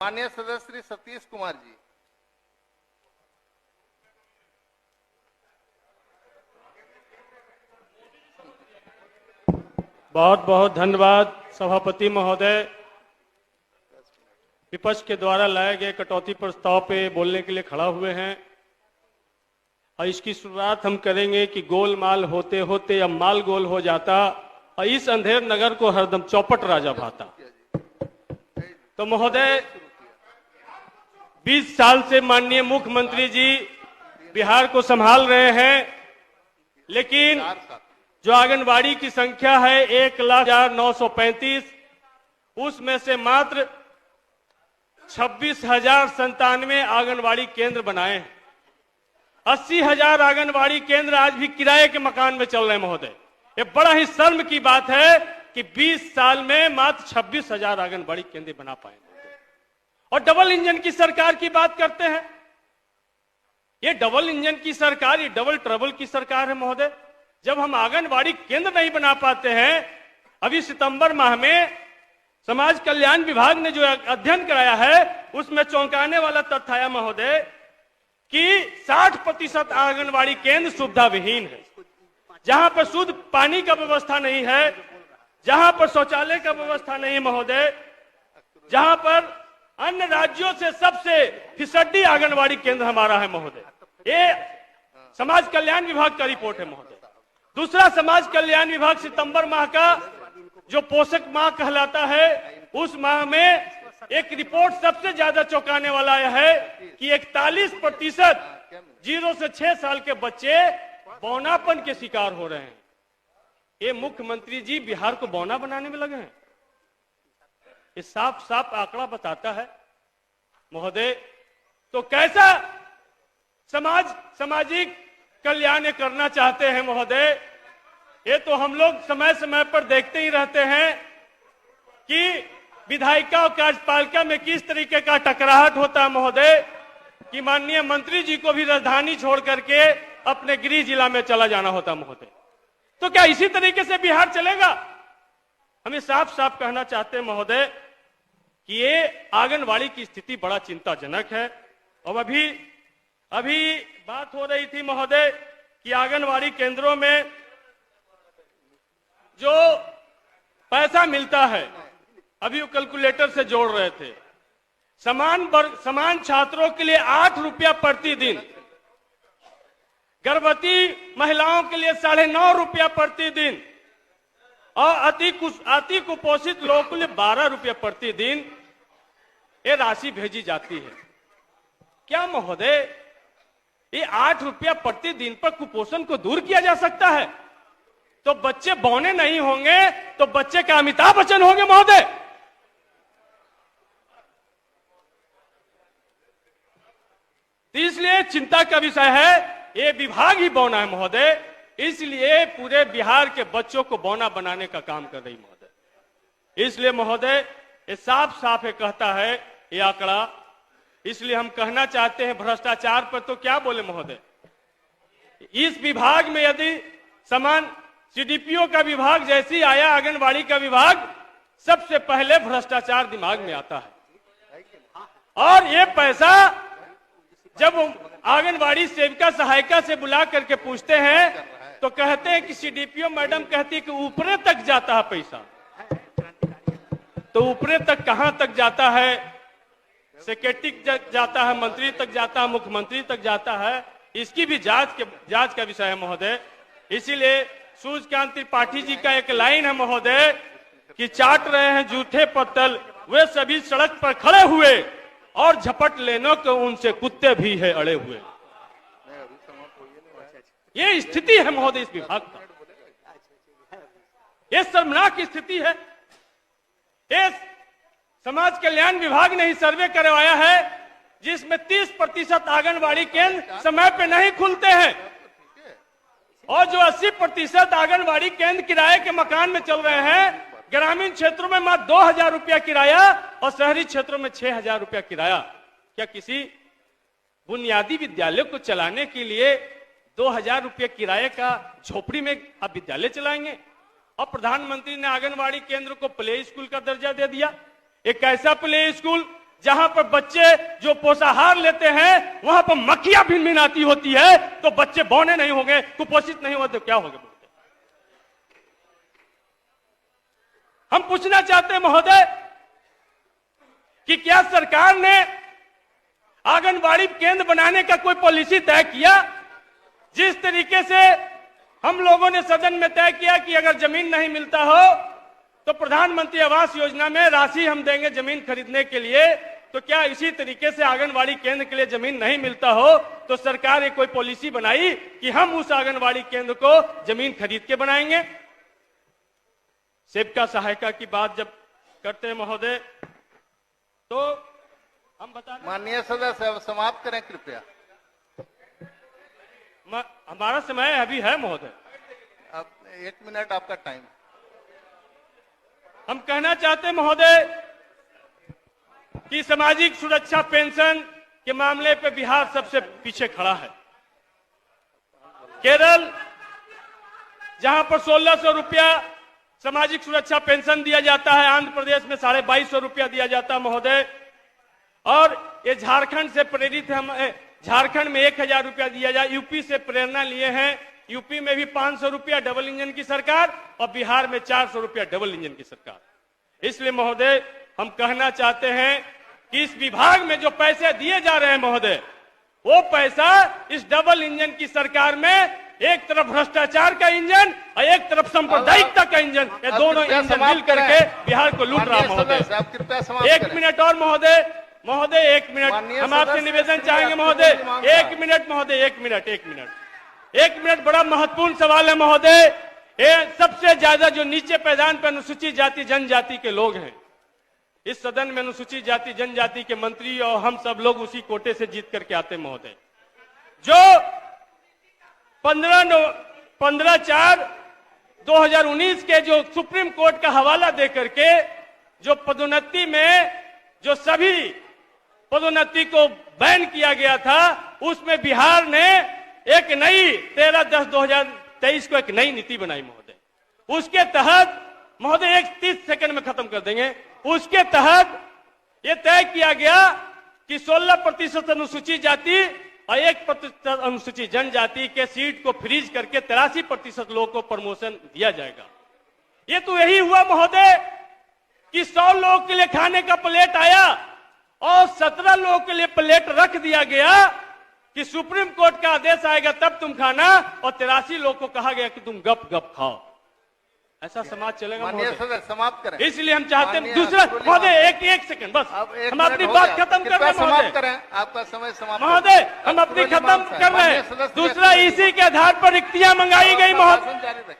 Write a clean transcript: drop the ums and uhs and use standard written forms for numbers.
माननीय सदस्य श्री सतीश कुमार जी। बहुत बहुत धन्यवाद सभापति महोदय। विपक्ष के द्वारा लाए गए कटौती प्रस्ताव पे बोलने के लिए खड़ा हुए हैं और इसकी शुरुआत हम करेंगे कि गोलमाल होते होते अब माल गोल हो जाता और इस अंधेर नगर को हरदम चौपट राजा भाता। तो महोदय 20 साल से माननीय मुख्यमंत्री जी बिहार को संभाल रहे हैं, लेकिन जो आंगनबाड़ी की संख्या है 1,0935, उसमें से मात्र 26,097 आंगनबाड़ी केंद्र बनाए हैं। 80,000 आंगनबाड़ी केंद्र आज भी किराए के मकान में चल रहे हैं महोदय। ये बड़ा ही शर्म की बात है कि 20 साल में मात्र 26,000 आंगनबाड़ी केंद्र बना पाए और डबल इंजन की सरकार की बात करते हैं। ये डबल इंजन की सरकार, ये डबल ट्रबल की सरकार है महोदय। जब हम आंगनबाड़ी केंद्र नहीं बना पाते हैं, अभी सितंबर माह में समाज कल्याण विभाग ने जो अध्ययन कराया है उसमें चौंकाने वाला तथ्य आया महोदय कि 60% आंगनबाड़ी केंद्र सुविधा विहीन है। जहां पर शुद्ध पानी का व्यवस्था नहीं है, जहां पर शौचालय का व्यवस्था नहीं महोदय, जहां पर अन्य राज्यों से सबसे फिसड्डी आंगनबाड़ी केंद्र हमारा है महोदय। ये समाज कल्याण विभाग का रिपोर्ट है महोदय। दूसरा, समाज कल्याण विभाग सितंबर माह का जो पोषक माह कहलाता है, उस माह में एक रिपोर्ट सबसे ज्यादा चौंकाने वाला यह है कि 41% 0 से 6 साल के बच्चे बौनापन के शिकार हो रहे हैं। ये मुख्यमंत्री जी बिहार को बौना बनाने में लगे हैं। ये साफ साफ आंकड़ा बताता है महोदय। तो कैसा सामाजिक कल्याण करना चाहते हैं महोदय? ये तो हम लोग समय समय पर देखते ही रहते हैं कि विधायिका और कार्यपालिका में किस तरीके का टकराहट होता है महोदय, कि माननीय मंत्री जी को भी राजधानी छोड़ करके अपने गृह जिला में चला जाना होता महोदय। तो क्या इसी तरीके से बिहार चलेगा? हमें साफ साफ कहना चाहते हैं महोदय कि ये आंगनबाड़ी की स्थिति बड़ा चिंताजनक है। और अभी बात हो रही थी महोदय कि आंगनबाड़ी केंद्रों में जो पैसा मिलता है, अभी वो कैलकुलेटर से जोड़ रहे थे, समान छात्रों के लिए 8 रुपया प्रतिदिन, गर्भवती महिलाओं के लिए 9.5 रुपया प्रतिदिन और अति कुपोषित लोगों के लिए 12 रुपया प्रतिदिन ये राशि भेजी जाती है। क्या महोदय ये 8 रुपया प्रतिदिन पर कुपोषण को दूर किया जा सकता है? तो बच्चे बौने नहीं होंगे तो बच्चे का अमिताभ बच्चन होंगे महोदय। इसलिए चिंता का विषय है, ये विभाग ही बौना है महोदय। इसलिए पूरे बिहार के बच्चों को बौना बनाने का काम कर रही महोदय। इसलिए महोदय ये साफ साफ है कहता है ये आंकड़ा। इसलिए हम कहना चाहते हैं भ्रष्टाचार पर तो क्या बोले महोदय। इस विभाग में यदि समान सीडीपीओ का विभाग जैसी आया, आंगनबाड़ी का विभाग, सबसे पहले भ्रष्टाचार दिमाग में आता है। और ये पैसा जब आंगनबाड़ी सेविका सहायिका से बुला करके पूछते हैं तो कहते हैं कि सीडीपीओ मैडम कहती है कि ऊपरे तक जाता है पैसा। तो ऊपरे तक कहां तक जाता है? सेक्रेटरी तक जाता है, मंत्री तक जाता है, मुख्यमंत्री तक जाता है। इसकी भी जांच का विषय है महोदय। इसीलिए सूर्यकांत त्रिपाठी जी का एक लाइन है महोदय कि चाट रहे हैं जूठे पत्तल वे सभी सड़क पर खड़े हुए और झपट लेने को उनसे कुत्ते भी है अड़े हुए। ये स्थिति है महोदय इस विभाग का। ये शर्मनाक स्थिति है। ये समाज कल्याण विभाग ने ही सर्वे करवाया है जिसमें 30% आंगनबाड़ी केंद्र समय पे नहीं खुलते हैं और जो 80% आंगनबाड़ी केंद्र किराए के मकान में चल रहे हैं। ग्रामीण क्षेत्रों में मात्र 2,000 रुपया किराया और शहरी क्षेत्रों में 6,000 रुपया किराया। क्या किसी बुनियादी विद्यालय को चलाने के लिए 2,000 रुपया किराए का झोपड़ी में आप विद्यालय चलाएंगे? और प्रधानमंत्री ने आंगनबाड़ी केंद्र को प्ले स्कूल का दर्जा दे दिया। एक ऐसा प्ले स्कूल जहां पर बच्चे जो पोषाहार लेते हैं वहां पर मक्खियां भिनभिनाती होती है, तो बच्चे बौने नहीं होंगे, कुपोषित नहीं होंगे तो क्या होगा? हम पूछना चाहते हैं महोदय कि क्या सरकार ने आंगनबाड़ी केंद्र बनाने का कोई पॉलिसी तय किया? जिस तरीके से हम लोगों ने सदन में तय किया कि अगर जमीन नहीं मिलता हो तो प्रधानमंत्री आवास योजना में राशि हम देंगे जमीन खरीदने के लिए, तो क्या इसी तरीके से आंगनबाड़ी केंद्र के लिए जमीन नहीं मिलता हो तो सरकार एक कोई पॉलिसी बनाई कि हम उस आंगनबाड़ी केंद्र को जमीन खरीद के बनाएंगे? सेविका सहायिका की बात जब करते हैं महोदय, तो हम बता दें, माननीय सदस्य अब समाप्त करें कृपया। हमारा समय अभी है महोदय, अब 1 मिनट आपका टाइम। हम कहना चाहते हैं महोदय कि सामाजिक सुरक्षा पेंशन के मामले पे बिहार सबसे पीछे खड़ा है। केरल जहां पर 1600 रुपया सामाजिक सुरक्षा पेंशन दिया जाता है, आंध्र प्रदेश में 2250 रुपया दिया जाता है महोदय, और ये झारखंड से प्रेरित है। हम झारखंड में 1000 रुपया दिया जाए, यूपी से प्रेरणा लिए हैं, यूपी में भी 500 रुपया डबल इंजन की सरकार और बिहार में 400 रुपया डबल इंजन की सरकार। इसलिए महोदय हम कहना चाहते हैं कि इस विभाग में जो पैसे दिए जा रहे हैं महोदय, वो पैसा इस डबल इंजन की सरकार में एक तरफ भ्रष्टाचार का इंजन और एक तरफ सांप्रदायिकता का इंजन, ये दोनों इंजन मिल करके बिहार को लूट रहा महोदय। 1 मिनट और महोदय, महोदय 1 मिनट हम आपसे निवेदन चाहेंगे महोदय, 1 मिनट महोदय, 1 मिनट, 1 मिनट, 1 मिनट। बड़ा महत्वपूर्ण सवाल है महोदय। ये सबसे ज्यादा जो नीचे पैदान पर अनुसूचित जाति जनजाति के लोग हैं, इस सदन में अनुसूचित जाति जनजाति के मंत्री और हम सब लोग उसी कोटे से जीत करके आते हैं महोदय। जो 15/4/2019 के जो सुप्रीम कोर्ट का हवाला दे करके जो पदोन्नति में जो सभी पदोन्नति को बैन किया गया था, उसमें बिहार ने एक नई 13/10/2023 को एक नई नीति बनाई महोदय। उसके तहत महोदय 30 सेकंड में खत्म कर देंगे। उसके तहत यह तय किया गया कि 16% अनुसूचित जाति और 1% अनुसूचित जनजाति के सीट को फ्रीज करके 83% लोगों को प्रमोशन दिया जाएगा। ये तो यही हुआ महोदय कि 100 लोगों के लिए खाने का प्लेट आया और 17 लोगों के लिए प्लेट रख दिया गया कि सुप्रीम कोर्ट का आदेश आएगा तब तुम खाना, और 83 लोगों को कहा गया कि तुम गप गप खाओ। ऐसा समाज चलेगा महोदय? समाप्त करें। इसलिए हम चाहते हैं दूसरा महोदय, एक सेकंड बस, हम अपनी बात खत्म कर रहे हैं महोदय। आपका समय समाप्त महोदय, हम अपनी खत्म कर रहे हैं। दूसरा, इसी के आधार पर रिक्तियां मंगाई गई महोदय।